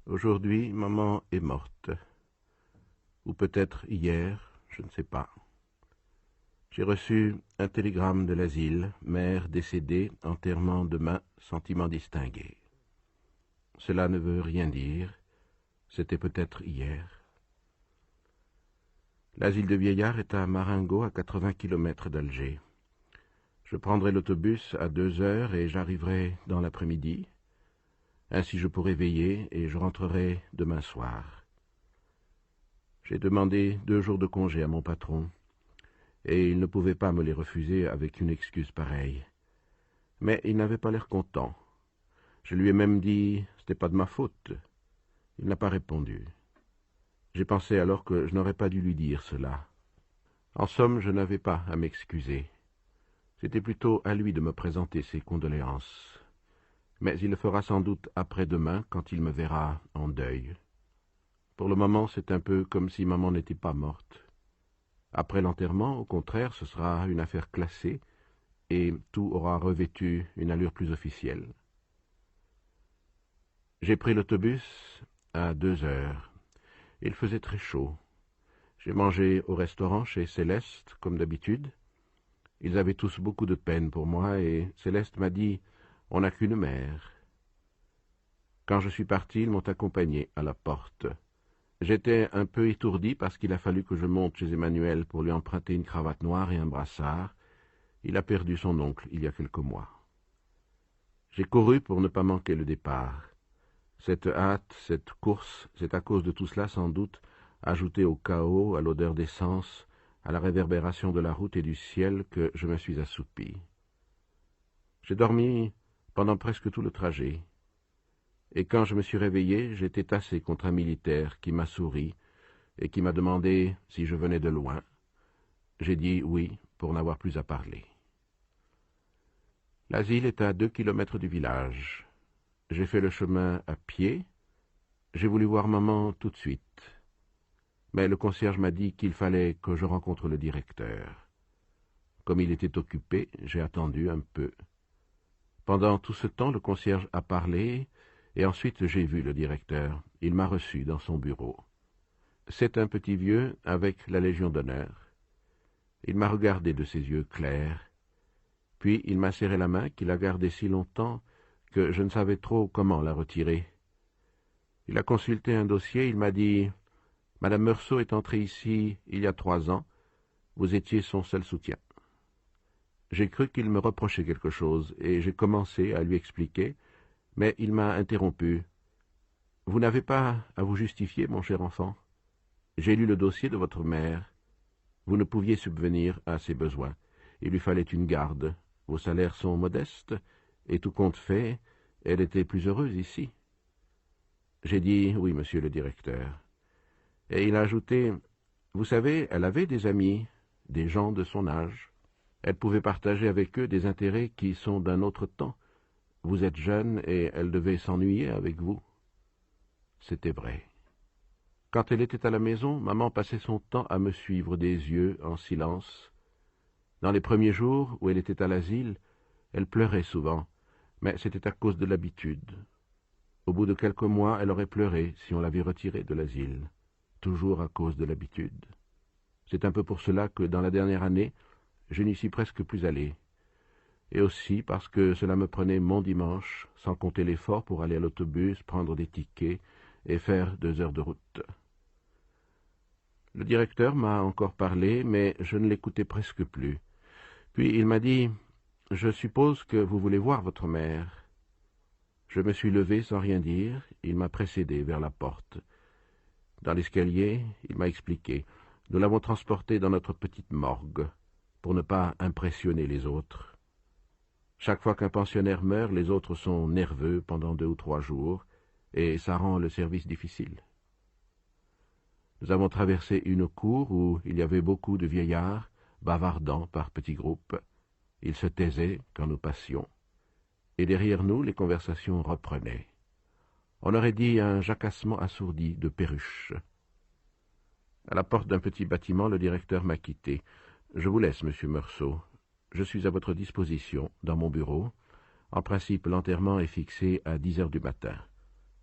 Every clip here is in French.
Aujourd'hui, maman est morte. Ou peut-être hier, je ne sais pas. J'ai reçu un télégramme de l'asile, mère décédée, enterrement demain, sentiment distingué. Cela ne veut rien dire. C'était peut-être hier. L'asile de vieillards est à Marengo, à 80 kilomètres d'Alger. Je prendrai l'autobus à 2 heures et j'arriverai dans l'après-midi. Ainsi je pourrai veiller et je rentrerai demain soir. J'ai demandé 2 jours de congé à mon patron, et il ne pouvait pas me les refuser avec une excuse pareille. Mais il n'avait pas l'air content. Je lui ai même dit « c'était pas de ma faute ». Il n'a pas répondu. J'ai pensé alors que je n'aurais pas dû lui dire cela. En somme, je n'avais pas à m'excuser. C'était plutôt à lui de me présenter ses condoléances. Mais il le fera sans doute après-demain, quand il me verra en deuil. Pour le moment, c'est un peu comme si maman n'était pas morte. Après l'enterrement, au contraire, ce sera une affaire classée, et tout aura revêtu une allure plus officielle. J'ai pris l'autobus à 2 heures. Il faisait très chaud. J'ai mangé au restaurant chez Céleste, comme d'habitude. Ils avaient tous beaucoup de peine pour moi, et Céleste m'a dit « On n'a qu'une mère ». Quand je suis parti, ils m'ont accompagné à la porte. J'étais un peu étourdi parce qu'il a fallu que je monte chez Emmanuel pour lui emprunter une cravate noire et un brassard. Il a perdu son oncle il y a quelques mois. J'ai couru pour ne pas manquer le départ. Cette hâte, cette course, c'est à cause de tout cela sans doute, ajouté au chaos, à l'odeur d'essence, à la réverbération de la route et du ciel, que je me suis assoupi. J'ai dormi pendant presque tout le trajet. Et quand je me suis réveillé, j'étais tassé contre un militaire qui m'a souri et qui m'a demandé si je venais de loin. J'ai dit oui, pour n'avoir plus à parler. L'asile est à 2 kilomètres du village. J'ai fait le chemin à pied. J'ai voulu voir maman tout de suite. Mais le concierge m'a dit qu'il fallait que je rencontre le directeur. Comme il était occupé, j'ai attendu un peu. Pendant tout ce temps, le concierge a parlé, et ensuite j'ai vu le directeur. Il m'a reçu dans son bureau. C'est un petit vieux avec la Légion d'honneur. Il m'a regardé de ses yeux clairs. Puis il m'a serré la main qu'il a gardée si longtemps que je ne savais trop comment la retirer. Il a consulté un dossier, il m'a dit « Madame Meursault est entrée ici il y a 3 ans. Vous étiez son seul soutien. » J'ai cru qu'il me reprochait quelque chose, et j'ai commencé à lui expliquer, mais il m'a interrompu. « Vous n'avez pas à vous justifier, mon cher enfant. J'ai lu le dossier de votre mère. Vous ne pouviez subvenir à ses besoins. Il lui fallait une garde. Vos salaires sont modestes, et tout compte fait, elle était plus heureuse ici. » J'ai dit « Oui, monsieur le directeur. » Et il a ajouté « Vous savez, elle avait des amis, des gens de son âge. Elle pouvait partager avec eux des intérêts qui sont d'un autre temps. Vous êtes jeune et elle devait s'ennuyer avec vous. » C'était vrai. Quand elle était à la maison, maman passait son temps à me suivre des yeux en silence. Dans les premiers jours où elle était à l'asile, elle pleurait souvent, mais c'était à cause de l'habitude. Au bout de quelques mois, elle aurait pleuré si on l'avait retirée de l'asile, toujours à cause de l'habitude. C'est un peu pour cela que, dans la dernière année, je n'y suis presque plus allé. Et aussi parce que cela me prenait mon dimanche, sans compter l'effort pour aller à l'autobus, prendre des tickets et faire 2 heures de route. Le directeur m'a encore parlé, mais je ne l'écoutais presque plus. Puis il m'a dit « Je suppose que vous voulez voir votre mère. » Je me suis levé sans rien dire, il m'a précédé vers la porte. Dans l'escalier, il m'a expliqué. Nous l'avons transportée dans notre petite morgue, pour ne pas impressionner les autres. Chaque fois qu'un pensionnaire meurt, les autres sont nerveux pendant 2 ou 3 jours, et ça rend le service difficile. Nous avons traversé une cour où il y avait beaucoup de vieillards, bavardant par petits groupes. Ils se taisaient quand nous passions, et derrière nous les conversations reprenaient. On aurait dit un jacassement assourdi de perruches. À la porte d'un petit bâtiment, le directeur m'a quitté. « Je vous laisse, monsieur Meursault. Je suis à votre disposition, dans mon bureau. En principe, l'enterrement est fixé à 10 heures du matin.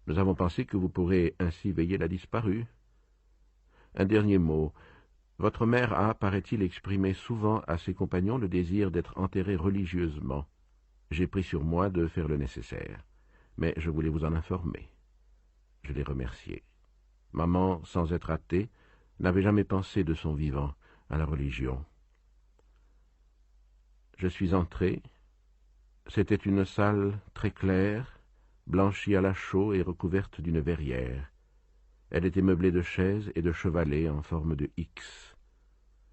Nous avons pensé que vous pourrez ainsi veiller la disparue. Un dernier mot. Votre mère a, paraît-il, exprimé souvent à ses compagnons le désir d'être enterrée religieusement. J'ai pris sur moi de faire le nécessaire, mais je voulais vous en informer. Je l'ai remercié. Maman, sans être athée, n'avait jamais pensé de son vivant à la religion. Je suis entré. C'était une salle très claire, blanchie à la chaux et recouverte d'une verrière. Elle était meublée de chaises et de chevalets en forme de X.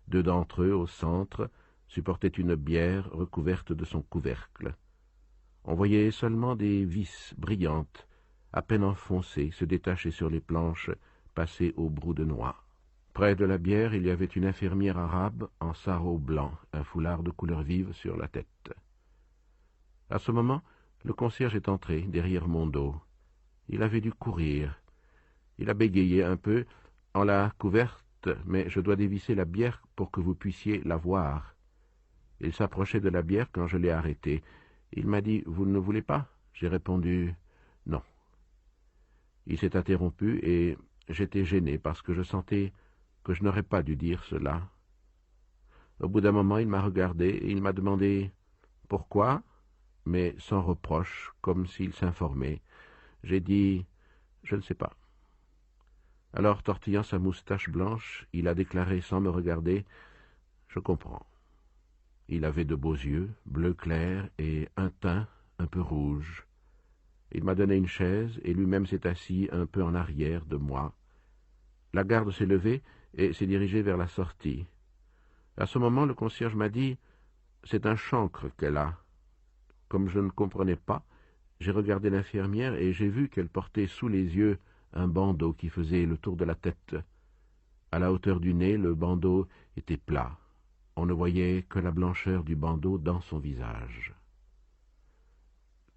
Deux d'entre eux, au centre, supportaient une bière recouverte de son couvercle. On voyait seulement des vis brillantes, à peine enfoncées, se détacher sur les planches passées au brou de noix. Près de la bière, il y avait une infirmière arabe en sarrau blanc, un foulard de couleur vive sur la tête. À ce moment, le concierge est entré derrière mon dos. Il avait dû courir. Il a bégayé un peu en la couverte, mais je dois dévisser la bière pour que vous puissiez la voir. Il s'approchait de la bière quand je l'ai arrêté. Il m'a dit « Vous ne voulez pas ?» J'ai répondu « Non ». Il s'est interrompu et j'étais gêné parce que je sentais que je n'aurais pas dû dire cela. Au bout d'un moment, il m'a regardé et il m'a demandé « Pourquoi ?» mais sans reproche, comme s'il s'informait. J'ai dit « Je ne sais pas ». Alors, tortillant sa moustache blanche, il a déclaré sans me regarder « Je comprends ». Il avait de beaux yeux, bleu clair et un teint un peu rouge. Il m'a donné une chaise et lui-même s'est assis un peu en arrière de moi. La garde s'est levée et s'est dirigée vers la sortie. À ce moment, le concierge m'a dit « C'est un chancre qu'elle a ». Comme je ne comprenais pas, j'ai regardé l'infirmière et j'ai vu qu'elle portait sous les yeux un bandeau qui faisait le tour de la tête. À la hauteur du nez, le bandeau était plat. On ne voyait que la blancheur du bandeau dans son visage.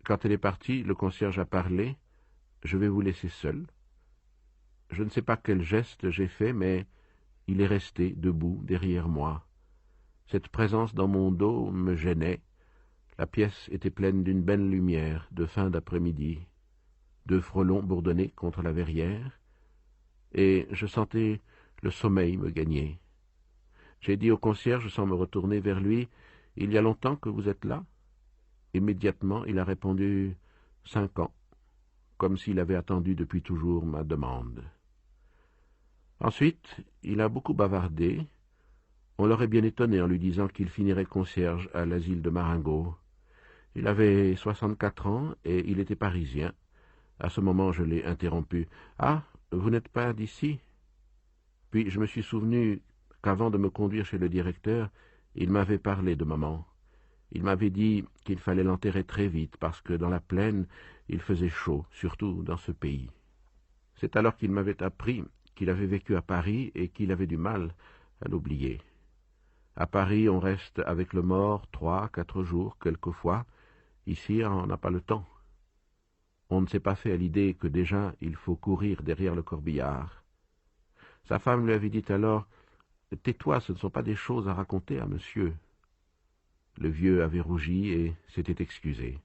Quand elle est partie, le concierge a parlé. « Je vais vous laisser seul. » Je ne sais pas quel geste j'ai fait, mais il est resté debout derrière moi. Cette présence dans mon dos me gênait. La pièce était pleine d'une belle lumière de fin d'après-midi. Deux frelons bourdonnaient contre la verrière, et je sentais le sommeil me gagner. J'ai dit au concierge sans me retourner vers lui, « Il y a longtemps que vous êtes là ?» Immédiatement, il a répondu « 5 ans », comme s'il avait attendu depuis toujours ma demande. Ensuite, il a beaucoup bavardé. On l'aurait bien étonné en lui disant qu'il finirait concierge à l'asile de Marengo. Il avait 64 ans et il était parisien. À ce moment, je l'ai interrompu. « Ah, vous n'êtes pas d'ici ?» Puis je me suis souvenu qu'avant de me conduire chez le directeur, il m'avait parlé de maman. Il m'avait dit qu'il fallait l'enterrer très vite parce que dans la plaine, il faisait chaud, surtout dans ce pays. C'est alors qu'il m'avait appris qu'il avait vécu à Paris et qu'il avait du mal à l'oublier. À Paris, on reste avec le mort 3, 4 jours, quelquefois. Ici, on n'a pas le temps. On ne s'est pas fait à l'idée que déjà il faut courir derrière le corbillard. Sa femme lui avait dit alors « Tais-toi, ce ne sont pas des choses à raconter à monsieur ». Le vieux avait rougi et s'était excusé.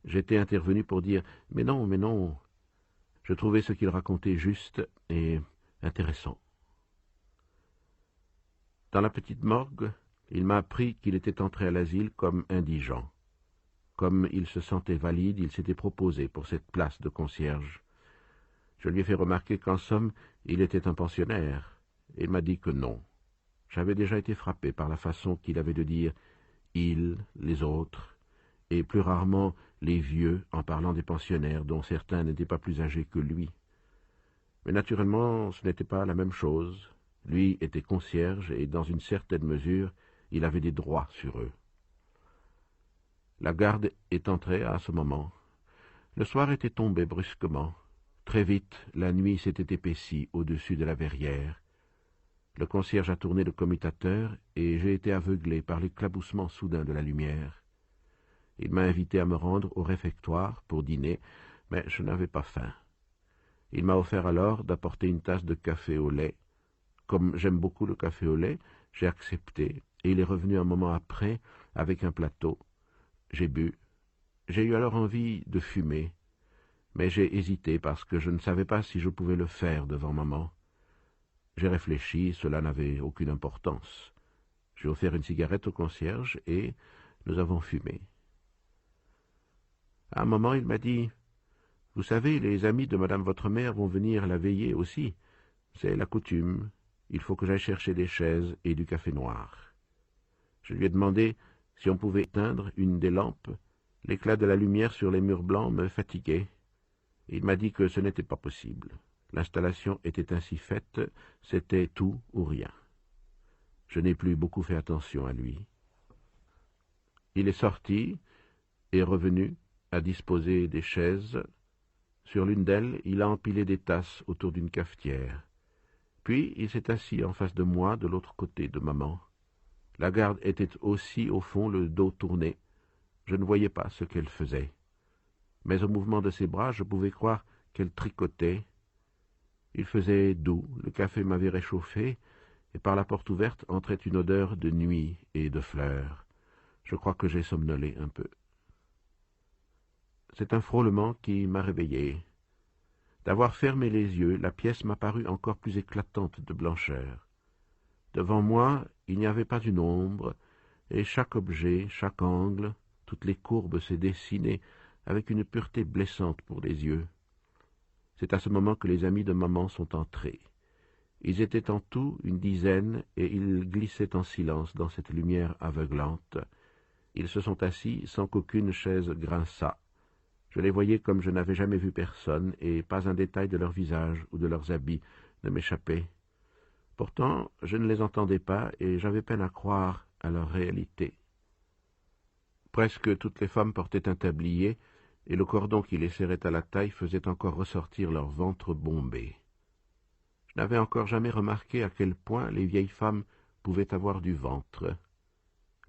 J'étais intervenu pour dire « Mais non, mais non ». Je trouvais ce qu'il racontait juste et intéressant. Dans la petite morgue, il m'a appris qu'il était entré à l'asile comme indigent. Comme il se sentait valide, il s'était proposé pour cette place de concierge. Je lui ai fait remarquer qu'en somme, il était un pensionnaire. Il m'a dit que non. J'avais déjà été frappé par la façon qu'il avait de dire « il », les autres, et plus rarement les vieux en parlant des pensionnaires dont certains n'étaient pas plus âgés que lui. Mais naturellement, ce n'était pas la même chose. Lui était concierge et, dans une certaine mesure, il avait des droits sur eux. La garde est entrée à ce moment. Le soir était tombé brusquement. Très vite, la nuit s'était épaissie au-dessus de la verrière. Le concierge a tourné le commutateur et j'ai été aveuglé par l'éclaboussement soudain de la lumière. Il m'a invité à me rendre au réfectoire pour dîner, mais je n'avais pas faim. Il m'a offert alors d'apporter une tasse de café au lait. Comme j'aime beaucoup le café au lait, j'ai accepté, et il est revenu un moment après avec un plateau. J'ai bu. J'ai eu alors envie de fumer, mais j'ai hésité parce que je ne savais pas si je pouvais le faire devant maman. J'ai réfléchi, cela n'avait aucune importance. J'ai offert une cigarette au concierge et nous avons fumé. À un moment, il m'a dit « Vous savez, les amis de madame votre mère vont venir la veiller aussi. C'est la coutume. Il faut que j'aille chercher des chaises et du café noir. » Je lui ai demandé si on pouvait éteindre une des lampes. L'éclat de la lumière sur les murs blancs me fatiguait. Il m'a dit que ce n'était pas possible. L'installation était ainsi faite, c'était tout ou rien. Je n'ai plus beaucoup fait attention à lui. Il est sorti et revenu à disposer des chaises. Sur l'une d'elles, il a empilé des tasses autour d'une cafetière. Puis il s'est assis en face de moi, de l'autre côté de maman. La garde était aussi au fond, le dos tourné. Je ne voyais pas ce qu'elle faisait. Mais au mouvement de ses bras, je pouvais croire qu'elle tricotait. Il faisait doux, le café m'avait réchauffé, et par la porte ouverte entrait une odeur de nuit et de fleurs. Je crois que j'ai somnolé un peu. C'est un frôlement qui m'a réveillé. D'avoir fermé les yeux, la pièce m'a paru encore plus éclatante de blancheur. Devant moi, il n'y avait pas une ombre, et chaque objet, chaque angle, toutes les courbes se dessinaient avec une pureté blessante pour les yeux. C'est à ce moment que les amis de maman sont entrés. Ils étaient en tout une dizaine, et ils glissaient en silence dans cette lumière aveuglante. Ils se sont assis sans qu'aucune chaise grinçât. Je les voyais comme je n'avais jamais vu personne, et pas un détail de leur visage ou de leurs habits ne m'échappait. Pourtant, je ne les entendais pas, et j'avais peine à croire à leur réalité. Presque toutes les femmes portaient un tablier, et le cordon qui les serrait à la taille faisait encore ressortir leur ventre bombé. Je n'avais encore jamais remarqué à quel point les vieilles femmes pouvaient avoir du ventre.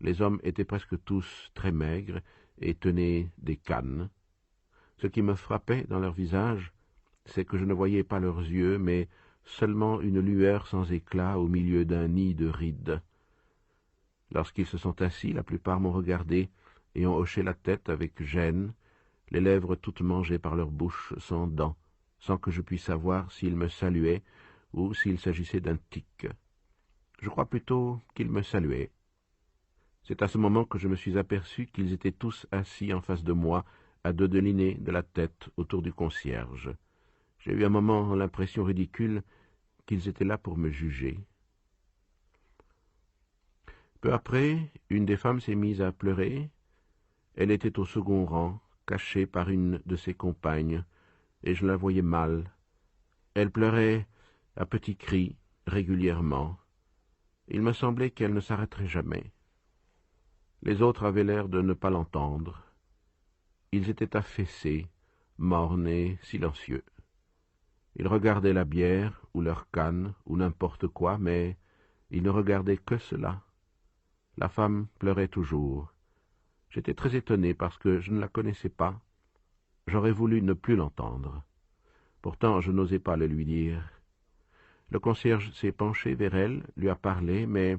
Les hommes étaient presque tous très maigres et tenaient des cannes. Ce qui me frappait dans leur visage, c'est que je ne voyais pas leurs yeux, mais seulement une lueur sans éclat au milieu d'un nid de rides. Lorsqu'ils se sont assis, la plupart m'ont regardé et ont hoché la tête avec gêne, les lèvres toutes mangées par leur bouche sans dents, sans que je puisse savoir s'ils me saluaient ou s'il s'agissait d'un tic. Je crois plutôt qu'ils me saluaient. C'est à ce moment que je me suis aperçu qu'ils étaient tous assis en face de moi, à dos dodelinés de la tête autour du concierge. J'ai eu un moment l'impression ridicule qu'ils étaient là pour me juger. Peu après, une des femmes s'est mise à pleurer. Elle était au second rang, cachée par une de ses compagnes, et je la voyais mal. Elle pleurait à petits cris, régulièrement. Il me semblait qu'elle ne s'arrêterait jamais. Les autres avaient l'air de ne pas l'entendre. Ils étaient affaissés, mornes et silencieux. Ils regardaient la bière, ou leur canne, ou n'importe quoi, mais ils ne regardaient que cela. La femme pleurait toujours. J'étais très étonné parce que je ne la connaissais pas. J'aurais voulu ne plus l'entendre. Pourtant, je n'osais pas le lui dire. Le concierge s'est penché vers elle, lui a parlé, mais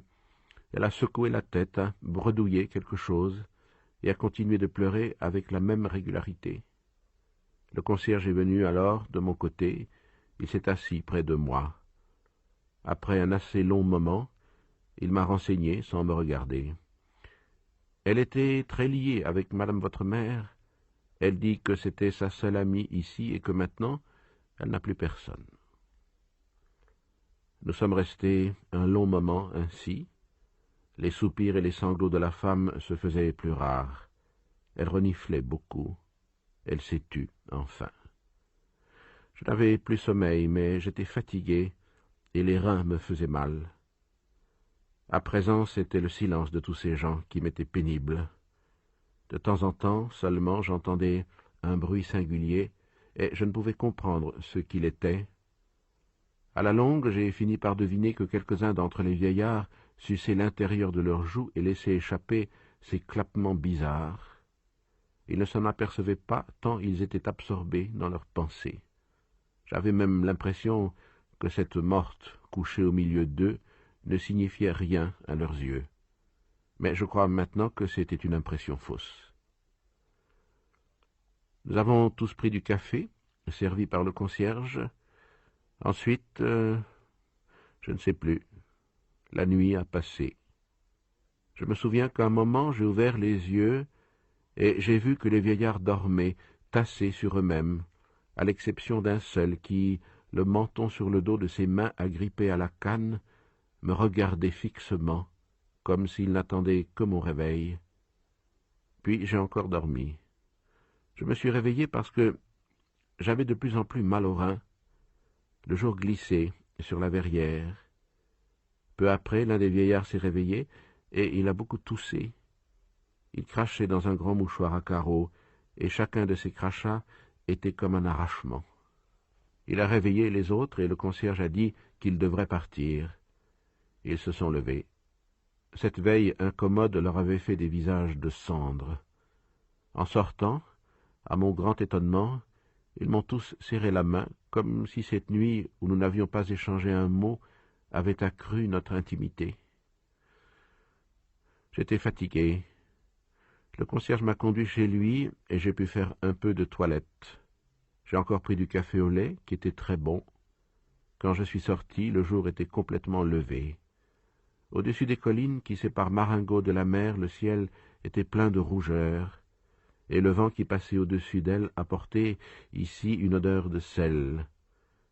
elle a secoué la tête, a bredouillé quelque chose, et a continué de pleurer avec la même régularité. Le concierge est venu alors de mon côté, il s'est assis près de moi. Après un assez long moment, il m'a renseigné sans me regarder. Elle était très liée avec madame votre mère. Elle dit que c'était sa seule amie ici et que maintenant, elle n'a plus personne. Nous sommes restés un long moment ainsi. Les soupirs et les sanglots de la femme se faisaient plus rares. Elle reniflait beaucoup. Elle s'est tue, enfin. Je n'avais plus sommeil, mais j'étais fatigué et les reins me faisaient mal. À présent, c'était le silence de tous ces gens qui m'était pénible. De temps en temps, seulement, j'entendais un bruit singulier, et je ne pouvais comprendre ce qu'il était. À la longue, j'ai fini par deviner que quelques-uns d'entre les vieillards suçaient l'intérieur de leurs joues et laissaient échapper ces clappements bizarres. Ils ne s'en apercevaient pas tant ils étaient absorbés dans leurs pensées. J'avais même l'impression que cette morte couchée au milieu d'eux ne signifiait rien à leurs yeux. Mais je crois maintenant que c'était une impression fausse. Nous avons tous pris du café, servi par le concierge. Ensuite, je ne sais plus. La nuit a passé. Je me souviens qu'à un moment, j'ai ouvert les yeux et j'ai vu que les vieillards dormaient, tassés sur eux-mêmes, à l'exception d'un seul qui, le menton sur le dos de ses mains agrippées à la canne, me regardait fixement, comme s'il n'attendait que mon réveil. Puis j'ai encore dormi. Je me suis réveillé parce que j'avais de plus en plus mal au rein. Le jour glissait sur la verrière. Peu après, l'un des vieillards s'est réveillé et il a beaucoup toussé. Il crachait dans un grand mouchoir à carreaux, et chacun de ses crachats était comme un arrachement. Il a réveillé les autres et le concierge a dit qu'ils devraient partir. Ils se sont levés. Cette veille incommode leur avait fait des visages de cendre. En sortant, à mon grand étonnement, ils m'ont tous serré la main, comme si cette nuit où nous n'avions pas échangé un mot avait accru notre intimité. J'étais fatigué. Le concierge m'a conduit chez lui et j'ai pu faire un peu de toilette. J'ai encore pris du café au lait, qui était très bon. Quand je suis sorti, le jour était complètement levé. Au-dessus des collines qui séparent Marengo de la mer, le ciel était plein de rougeur, et le vent qui passait au-dessus d'elle apportait ici une odeur de sel.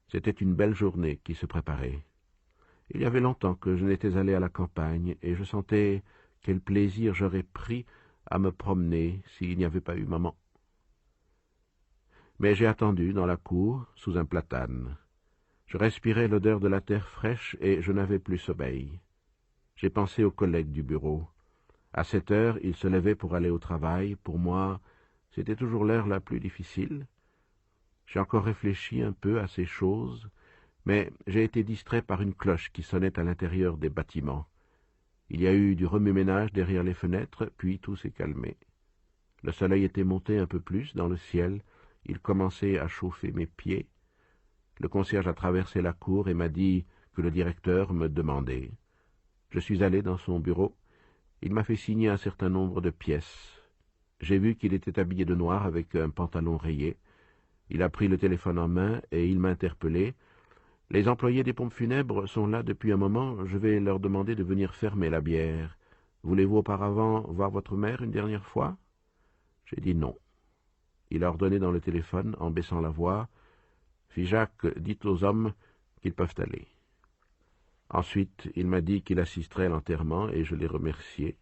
C'était une belle journée qui se préparait. Il y avait longtemps que je n'étais allé à la campagne, et je sentais quel plaisir j'aurais pris à me promener s'il n'y avait pas eu maman. Mais j'ai attendu dans la cour, sous un platane. Je respirais l'odeur de la terre fraîche et je n'avais plus sommeil. J'ai pensé aux collègues du bureau. À 7 heures, ils se levaient pour aller au travail. Pour moi, c'était toujours l'heure la plus difficile. J'ai encore réfléchi un peu à ces choses, mais j'ai été distrait par une cloche qui sonnait à l'intérieur des bâtiments. Il y a eu du remue-ménage derrière les fenêtres, puis tout s'est calmé. Le soleil était monté un peu plus dans le ciel, il commençait à chauffer mes pieds. Le concierge a traversé la cour et m'a dit que le directeur me demandait. Je suis allé dans son bureau. Il m'a fait signer un certain nombre de pièces. J'ai vu qu'il était habillé de noir avec un pantalon rayé. Il a pris le téléphone en main et il m'a interpellé. « Les employés des pompes funèbres sont là depuis un moment. Je vais leur demander de venir fermer la bière. Voulez-vous auparavant voir votre mère une dernière fois ?» J'ai dit non. Il a ordonné dans le téléphone, en baissant la voix, « Figeac, dites aux hommes qu'ils peuvent aller. » Ensuite, il m'a dit qu'il assisterait à l'enterrement et je l'ai remercié.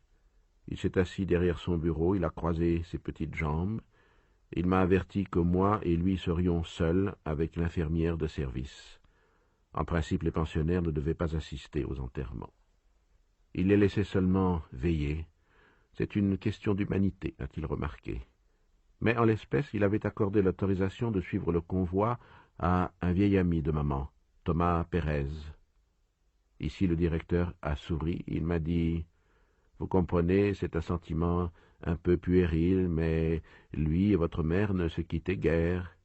Il s'est assis derrière son bureau, il a croisé ses petites jambes. Il m'a averti que moi et lui serions seuls avec l'infirmière de service. En principe, les pensionnaires ne devaient pas assister aux enterrements. Il les laissait seulement veiller. C'est une question d'humanité, a-t-il remarqué. Mais en l'espèce, il avait accordé l'autorisation de suivre le convoi à un vieil ami de maman, Thomas Pérez. Ici, le directeur a souri. Il m'a dit « Vous comprenez, c'est un sentiment un peu puéril, mais lui et votre mère ne se quittaient guère.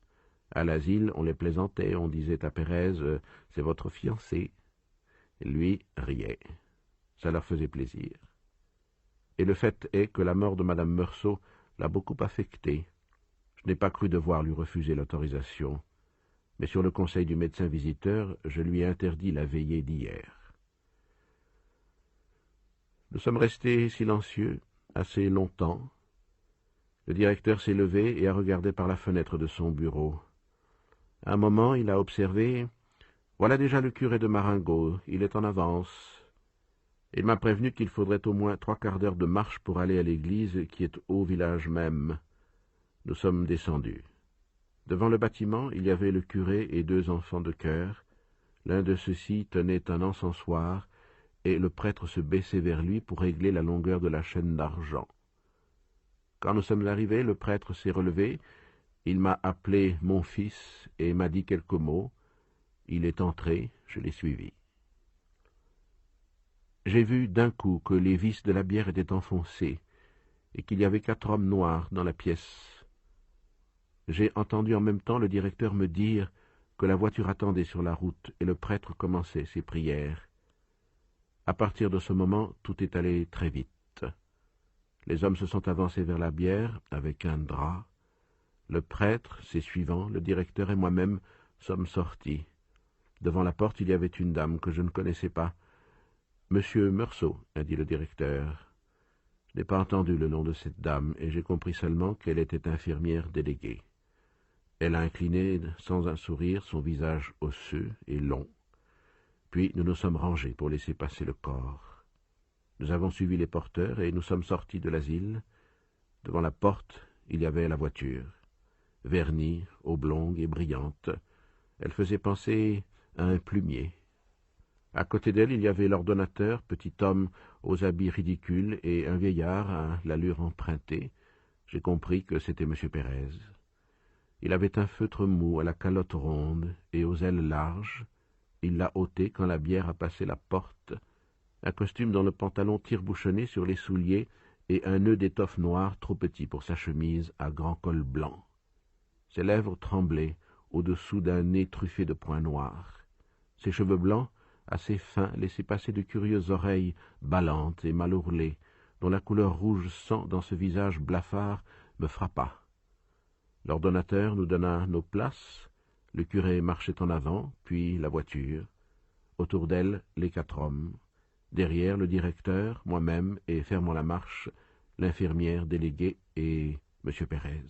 À l'asile, on les plaisantait, on disait à Pérez « C'est votre fiancé ». Lui riait. Ça leur faisait plaisir. Et le fait est que la mort de Madame Meursault l'a beaucoup affecté. Je n'ai pas cru devoir lui refuser l'autorisation, mais sur le conseil du médecin visiteur, je lui ai interdit la veillée d'hier. Nous sommes restés silencieux assez longtemps. Le directeur s'est levé et a regardé par la fenêtre de son bureau. À un moment, il a observé « Voilà déjà le curé de Marengo, il est en avance. » Il m'a prévenu qu'il faudrait au moins 3/4 d'heure de marche pour aller à l'église qui est au village même. Nous sommes descendus. Devant le bâtiment, il y avait le curé et 2 enfants de chœur. L'un de ceux-ci tenait un encensoir, et le prêtre se baissait vers lui pour régler la longueur de la chaîne d'argent. Quand nous sommes arrivés, le prêtre s'est relevé, il m'a appelé mon fils et m'a dit quelques mots. Il est entré, je l'ai suivi. J'ai vu d'un coup que les vis de la bière étaient enfoncées et qu'il y avait 4 hommes noirs dans la pièce. J'ai entendu en même temps le directeur me dire que la voiture attendait sur la route et le prêtre commençait ses prières. À partir de ce moment, tout est allé très vite. Les hommes se sont avancés vers la bière avec un drap. Le prêtre, ses suivants, le directeur et moi-même sommes sortis. Devant la porte, il y avait une dame que je ne connaissais pas. « Monsieur Meursault » a dit le directeur. Je n'ai pas entendu le nom de cette dame, et j'ai compris seulement qu'elle était infirmière déléguée. Elle a incliné, sans un sourire, son visage osseux et long. Puis nous nous sommes rangés pour laisser passer le corps. Nous avons suivi les porteurs et nous sommes sortis de l'asile. Devant la porte, il y avait la voiture. Vernie, oblongue et brillante, elle faisait penser à un plumier. À côté d'elle, il y avait l'ordonnateur, petit homme aux habits ridicules, et un vieillard à l'allure empruntée. J'ai compris que c'était M. Pérez. Il avait un feutre mou à la calotte ronde et aux ailes larges. Il l'a ôté quand la bière a passé la porte. Un costume dont le pantalon tire-bouchonné sur les souliers et un nœud d'étoffe noire trop petit pour sa chemise à grand col blanc. Ses lèvres tremblaient au-dessous d'un nez truffé de points noirs. Ses cheveux blancs, assez fins, laissaient passer de curieuses oreilles ballantes et mal ourlées, dont la couleur rouge sang dans ce visage blafard me frappa. L'ordonnateur nous donna nos places, le curé marchait en avant, puis la voiture. Autour d'elle, les 4 hommes. Derrière, le directeur, moi-même, et fermant la marche, l'infirmière déléguée et M. Pérez.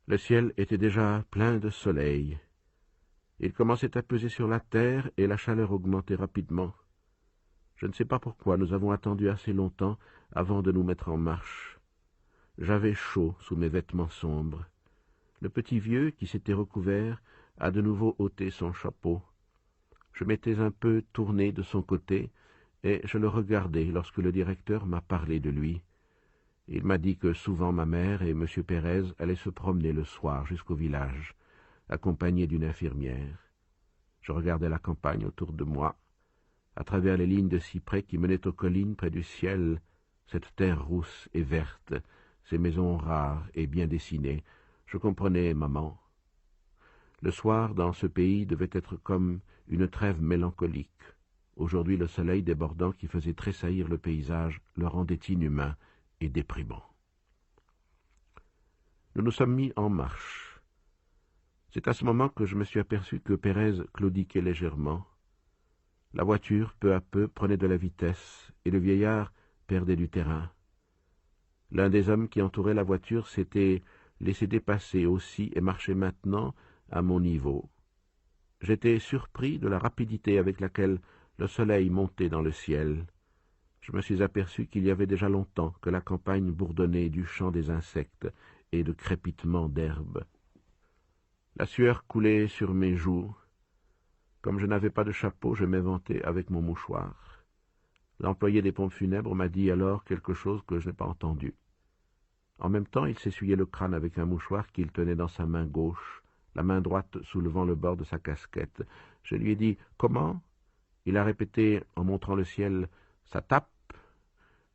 Le ciel était déjà plein de soleil. Il commençait à peser sur la terre et la chaleur augmentait rapidement. Je ne sais pas pourquoi nous avons attendu assez longtemps avant de nous mettre en marche. J'avais chaud sous mes vêtements sombres. Le petit vieux, qui s'était recouvert, a de nouveau ôté son chapeau. Je m'étais un peu tourné de son côté, et je le regardais lorsque le directeur m'a parlé de lui. Il m'a dit que souvent ma mère et M. Pérez allaient se promener le soir jusqu'au village, accompagnés d'une infirmière. Je regardais la campagne autour de moi, à travers les lignes de cyprès qui menaient aux collines près du ciel, cette terre rousse et verte, ces maisons rares et bien dessinées. Je comprenais maman. Le soir, dans ce pays, devait être comme une trêve mélancolique. Aujourd'hui, le soleil débordant qui faisait tressaillir le paysage le rendait inhumain et déprimant. Nous nous sommes mis en marche. C'est à ce moment que je me suis aperçu que Pérez claudiquait légèrement. La voiture, peu à peu, prenait de la vitesse, et le vieillard perdait du terrain. L'un des hommes qui entourait la voiture s'était laissé dépasser aussi et marchait maintenant à mon niveau. J'étais surpris de la rapidité avec laquelle le soleil montait dans le ciel. Je me suis aperçu qu'il y avait déjà longtemps que la campagne bourdonnait du chant des insectes et de crépitements d'herbes. La sueur coulait sur mes joues. Comme je n'avais pas de chapeau, je m'éventais avec mon mouchoir. L'employé des pompes funèbres m'a dit alors quelque chose que je n'ai pas entendu. En même temps, il s'essuyait le crâne avec un mouchoir qu'il tenait dans sa main gauche, la main droite soulevant le bord de sa casquette. Je lui ai dit « Comment ?» Il a répété en montrant le ciel « Ça tape ?»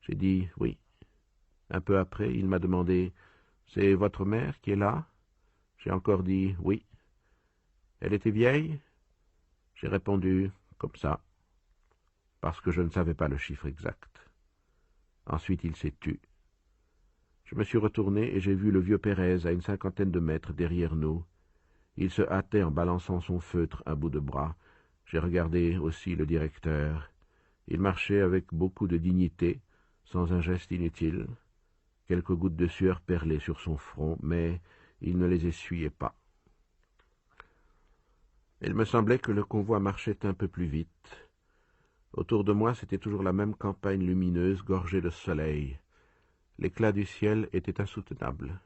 J'ai dit « Oui ». Un peu après, il m'a demandé « C'est votre mère qui est là ?» J'ai encore dit « Oui ». Elle était vieille ? J'ai répondu comme ça, parce que je ne savais pas le chiffre exact. Ensuite, il s'est tu. Je me suis retourné et j'ai vu le vieux Pérez à une 50aine de mètres derrière nous. Il se hâtait en balançant son feutre à bout de bras. J'ai regardé aussi le directeur. Il marchait avec beaucoup de dignité, sans un geste inutile. Quelques gouttes de sueur perlaient sur son front, mais il ne les essuyait pas. Il me semblait que le convoi marchait un peu plus vite. Autour de moi, c'était toujours la même campagne lumineuse, gorgée de soleil. L'éclat du ciel était insoutenable.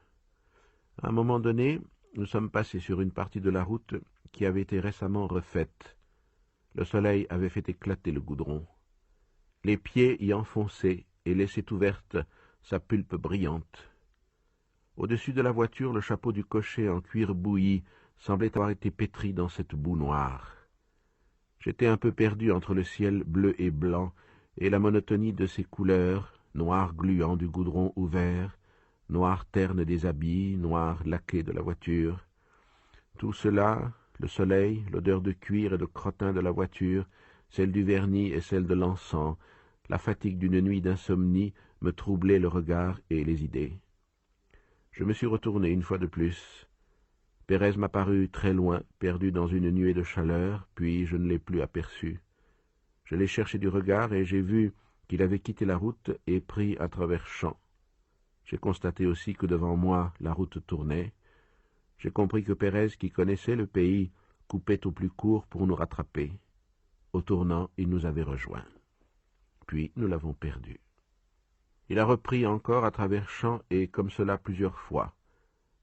À un moment donné, nous sommes passés sur une partie de la route qui avait été récemment refaite. Le soleil avait fait éclater le goudron. Les pieds y enfonçaient et laissaient ouverte sa pulpe brillante. Au-dessus de la voiture, le chapeau du cocher en cuir bouilli semblait avoir été pétri dans cette boue noire. J'étais un peu perdu entre le ciel bleu et blanc et la monotonie de ses couleurs, noir gluant du goudron ouvert, noir terne des habits, noir laqué de la voiture. Tout cela, le soleil, l'odeur de cuir et de crottin de la voiture, celle du vernis et celle de l'encens, la fatigue d'une nuit d'insomnie me troublaient le regard et les idées. Je me suis retourné une fois de plus. Pérez m'apparut très loin, perdu dans une nuée de chaleur, puis je ne l'ai plus aperçu. Je l'ai cherché du regard et j'ai vu qu'il avait quitté la route et pris à travers champs. J'ai constaté aussi que devant moi la route tournait. J'ai compris que Pérez, qui connaissait le pays, coupait au plus court pour nous rattraper. Au tournant, il nous avait rejoints. Puis nous l'avons perdu. Il a repris encore à travers champs et comme cela plusieurs fois.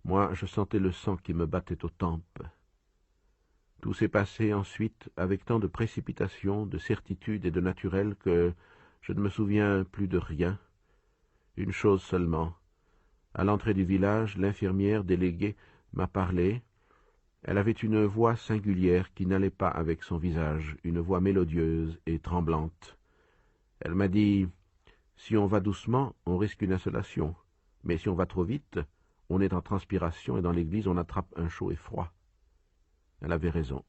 Moi, je sentais le sang qui me battait aux tempes. Tout s'est passé ensuite avec tant de précipitation, de certitude et de naturel que je ne me souviens plus de rien. Une chose seulement. À l'entrée du village, l'infirmière déléguée m'a parlé. Elle avait une voix singulière qui n'allait pas avec son visage, une voix mélodieuse et tremblante. Elle m'a dit « Si on va doucement, on risque une insolation, mais si on va trop vite, on est en transpiration et dans l'église on attrape un chaud et froid. » Elle avait raison.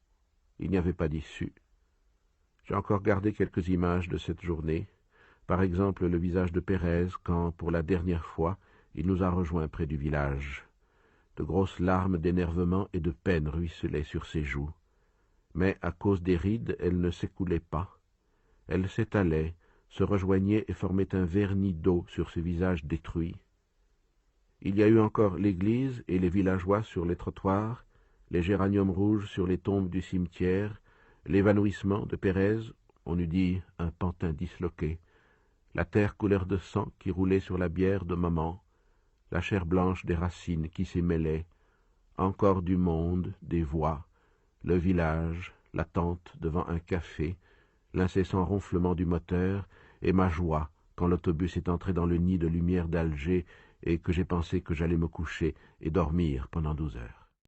Il n'y avait pas d'issue. J'ai encore gardé quelques images de cette journée. Par exemple, le visage de Pérez quand, pour la dernière fois, il nous a rejoints près du village. De grosses larmes d'énervement et de peine ruisselaient sur ses joues. Mais, à cause des rides, elles ne s'écoulaient pas. Elles s'étalaient, se rejoignaient et formaient un vernis d'eau sur ce visage détruit. Il y a eu encore l'église et les villageois sur les trottoirs, les géraniums rouges sur les tombes du cimetière, l'évanouissement de Pérez, on eût dit un pantin disloqué, la terre couleur de sang qui roulait sur la bière de maman, la chair blanche des racines qui s'y mêlaient, encore du monde, des voix, le village, l'attente devant un café, l'incessant ronflement du moteur, et ma joie quand l'autobus est entré dans le nid de lumière d'Alger et que j'ai pensé que j'allais me coucher et dormir pendant 12 heures.